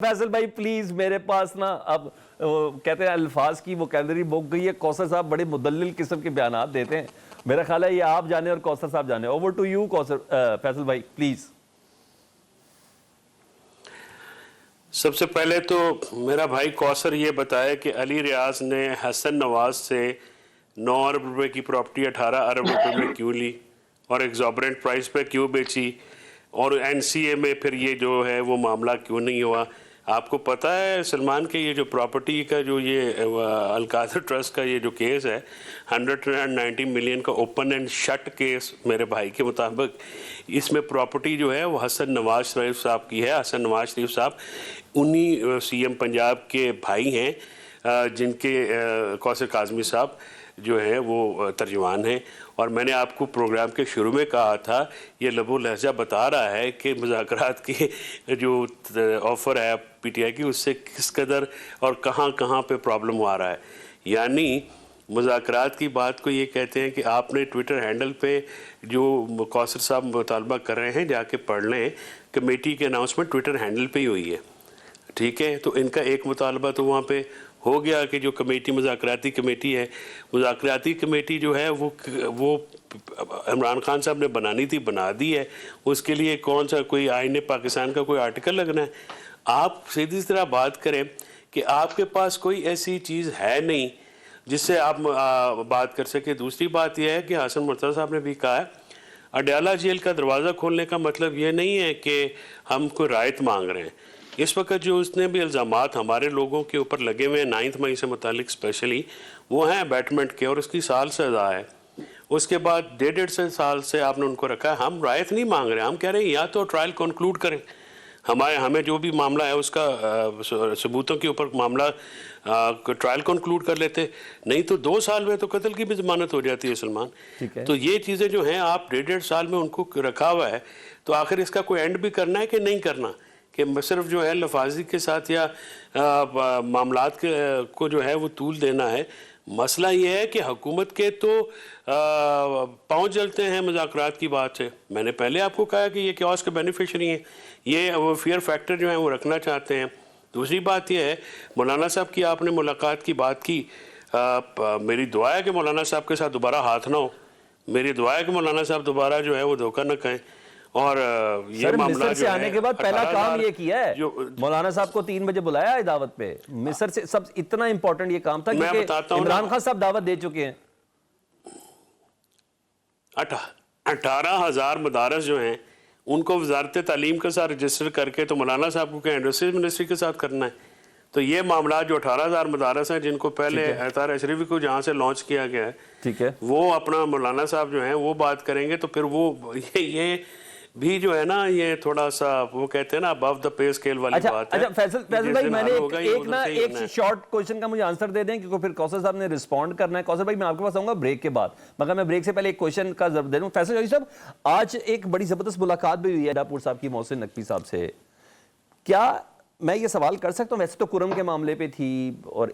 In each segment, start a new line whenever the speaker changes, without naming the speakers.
فیصل بھائی پلیز میرے پاس نا اب کہتے ہیں الفاظ کی ووکیبلری بک گئی ہے. کوثر صاحب بڑے مدلل قسم کے بیانات دیتے ہیں. میرا خیال ہے یہ آپ جانے اور کوثر صاحب جانے. اوور ٹو یو فیصل بھائی پلیز.
سب سے پہلے تو میرا بھائی کوثر یہ بتایا کہ علی ریاض نے حسن نواز سے 9 ارب روپے کی پراپرٹی 18 ارب روپے میں کیوں لی اور ایگزابرنٹ پرائس پہ کیوں بیچی, اور این سی اے میں پھر یہ جو ہے وہ معاملہ کیوں نہیں ہوا. آپ کو پتہ ہے سلمان کہ یہ جو پراپرٹی کا جو یہ القادر ٹرسٹ کا یہ جو کیس ہے 190 ملین کا اوپن اینڈ شٹ کیس میرے بھائی کے مطابق, اس میں پراپرٹی جو ہے وہ حسن نواز شریف صاحب کی ہے. حسن نواز شریف صاحب انہی سی ایم پنجاب کے بھائی ہیں جن کے کوثر کاظمی صاحب جو ہیں وہ ترجمان ہیں. اور میں نے آپ کو پروگرام کے شروع میں کہا تھا یہ لب و لہجہ بتا رہا ہے کہ مذاکرات کی جو آفر ہے پی ٹی آئی کی اس سے کس قدر اور کہاں کہاں پہ پرابلم آ رہا ہے. یعنی مذاکرات کی بات کو یہ کہتے ہیں کہ آپ نے ٹویٹر ہینڈل پہ جو کوثر صاحب مطالبہ کر رہے ہیں جا کے پڑھ لیں, کمیٹی کے اناؤنسمنٹ ٹویٹر ہینڈل پہ ہی ہوئی ہے, ٹھیک ہے. تو ان کا ایک مطالبہ تو وہاں پہ ہو گیا کہ جو کمیٹی مذاکراتی کمیٹی ہے, مذاکراتی کمیٹی جو ہے وہ عمران خان صاحب نے بنانی تھی, بنا دی ہے. اس کے لیے کون سا کوئی آئین پاکستان کا کوئی آرٹیکل لگنا ہے؟ آپ سیدھی طرح بات کریں کہ آپ کے پاس کوئی ایسی چیز ہے نہیں جس سے آپ بات کر سکے. دوسری بات یہ ہے کہ حسن مرتضیٰ صاحب نے بھی کہا ہے اڈیالہ جیل کا دروازہ کھولنے کا مطلب یہ نہیں ہے کہ ہم کوئی رعایت مانگ رہے ہیں. اس وقت جو اس نے بھی الزامات ہمارے لوگوں کے اوپر لگے ہوئے ہیں 9 مئی سے متعلق اسپیشلی, وہ ہیں بیٹمنٹ کے, اور اس کی سال سزا ہے. اس کے بعد 1.5 سال سے آپ نے ان کو رکھا ہے. ہم رعایت نہیں مانگ رہے ہیں, ہم کہہ رہے ہیں یا تو ٹرائل کنکلوڈ کریں, ہمیں جو بھی معاملہ ہے اس کا ثبوتوں کے اوپر معاملہ ٹرائل کنکلوڈ کر لیتے, نہیں تو 2 سال میں تو قتل کی بھی ضمانت ہو جاتی ہے سلمان. تو یہ چیزیں جو ہیں آپ 1.5 سال میں ان کو رکھا ہوا ہے, تو آخر اس کا کوئی اینڈ بھی کرنا ہے کہ نہیں کرنا, کہ صرف جو ہے لفاظی کے ساتھ یا معاملات کو جو ہے وہ طول دینا ہے. مسئلہ یہ ہے کہ حکومت کے تو پاؤں جلتے ہیں مذاکرات کی بات سے. میں نے پہلے آپ کو کہا کہ یہ کیوس کے بینیفیشری ہیں, یہ وہ فیئر فیکٹر جو ہیں وہ رکھنا چاہتے ہیں. دوسری بات یہ ہے مولانا صاحب کی آپ نے ملاقات کی بات کی, میری دعا ہے کہ مولانا صاحب کے ساتھ دوبارہ ہاتھ نہ ہو, میری دعا ہے کہ مولانا صاحب دوبارہ جو ہے وہ دھوکہ نہ کہیں. اور یہ معاملہ
مصر سے آنے کے بعد پہلا کام یہ کیا ہے, مولانا صاحب کو 3 بجے بلایا ہے دعوت پہ. مصر سے سب اتنا امپورٹنٹ یہ کام تھا کیونکہ عمران خان صاحب دعوت دے چکے ہیں.
18,000 مدارس جو ہیں ان کو وزارت تعلیم کے ساتھ رجسٹر کر کے تو مولانا صاحب کو کہیں انڈسٹریز منسٹری کے ساتھ کرنا ہے. تو یہ معاملات جو 18,000 مدارس ہیں جن کو پہلے اطہار اشرفی کو جہاں سے لانچ کیا گیا ہے, ٹھیک ہے, وہ اپنا مولانا صاحب جو ہیں وہ بات کریں گے. تو پھر وہ یہ بھی جو ہے نا یہ تھوڑا سا وہ کہتے ہیں نا ابو دا پے اسکیل والی بات ہے.
اچھا فیصل بھائی میں نے ایک شارٹ کوشچن کا مجھے آنسر دے دیں کیونکہ پھر کوثر صاحب نے رسپونڈ کرنا ہے. کوثر بھائی میں آپ کے پاس آؤں گا بریک کے بعد, مگر میں بریک سے پہلے ایک کوشچن کا ضرور دے دوں. فیصل چودھری صاحب آج ایک بڑی زبردست ملاقات بھی ہوئی ہے ڈاپور صاحب کی محسن نقوی صاحب سے. کیا میں یہ سوال کر سکتا ہوں, ویسے تو کرم کے معاملے پہ تھی اور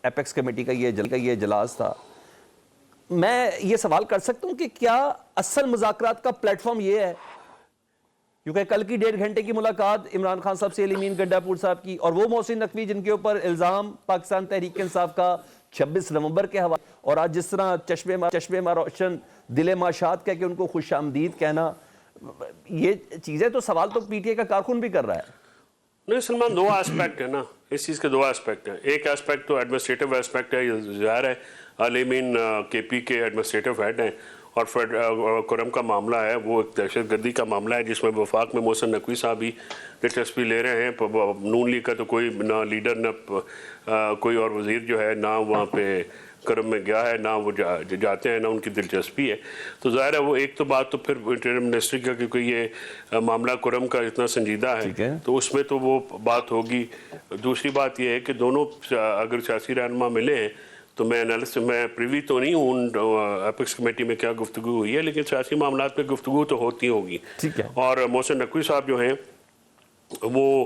ایپیکس کمیٹی کا یہ اجلاس تھا, میں یہ سوال کر سکتا ہوں کہ کیا اصل مذاکرات کا پلیٹ فارم یہ ہے؟ کیونکہ کل کی 1.5 گھنٹے کی ملاقات عمران خان صاحب سے علی گڈھاپور صاحب کی, اور وہ محسن نقوی جن کے اوپر الزام پاکستان تحریک انصاف کا 26 نومبر کے حوالے, اور آج جس طرح چشمے ما روشن دل ماشاد کہہ کے ان کو خوش آمدید کہنا, یہ چیزیں تو سوال تو پی ٹی آئی کا کارکن بھی کر رہا ہے.
نہیں سلمان, 2 آسپیکٹ ہیں نا اس چیز کے, 2 آسپیکٹ ہیں. ایک آسپیکٹ تو ایڈمنسٹریٹو آسپیکٹ ہے, یہ ظاہر ہے عالمین کے پی کے ایڈمنسٹریٹو ہیڈ ہیں, اور کرم کا معاملہ ہے وہ ایک دہشت گردی کا معاملہ ہے جس میں وفاق میں محسن نقوی صاحب بھی دلچسپی لے رہے ہیں. نون لیگ کا تو کوئی نہ لیڈر نہ کوئی اور وزیر جو ہے نہ وہاں پہ کرم میں گیا ہے, نہ وہ جاتے ہیں, نہ ان کی دلچسپی ہے. تو ظاہر ہے وہ ایک تو بات تو پھر انٹیریئر منسٹری کا, کیونکہ یہ معاملہ کرم کا اتنا سنجیدہ ہے تو اس میں تو وہ بات ہوگی. دوسری بات یہ ہے کہ دونوں اگر سیاسی رہنما ملے ہیں تو میں پریوی تو نہیں ہوں ایپیکس کمیٹی میں کیا گفتگو ہوئی ہے, لیکن سیاسی معاملات میں گفتگو تو ہوتی ہوگی. اور محسن نقوی صاحب جو ہیں وہ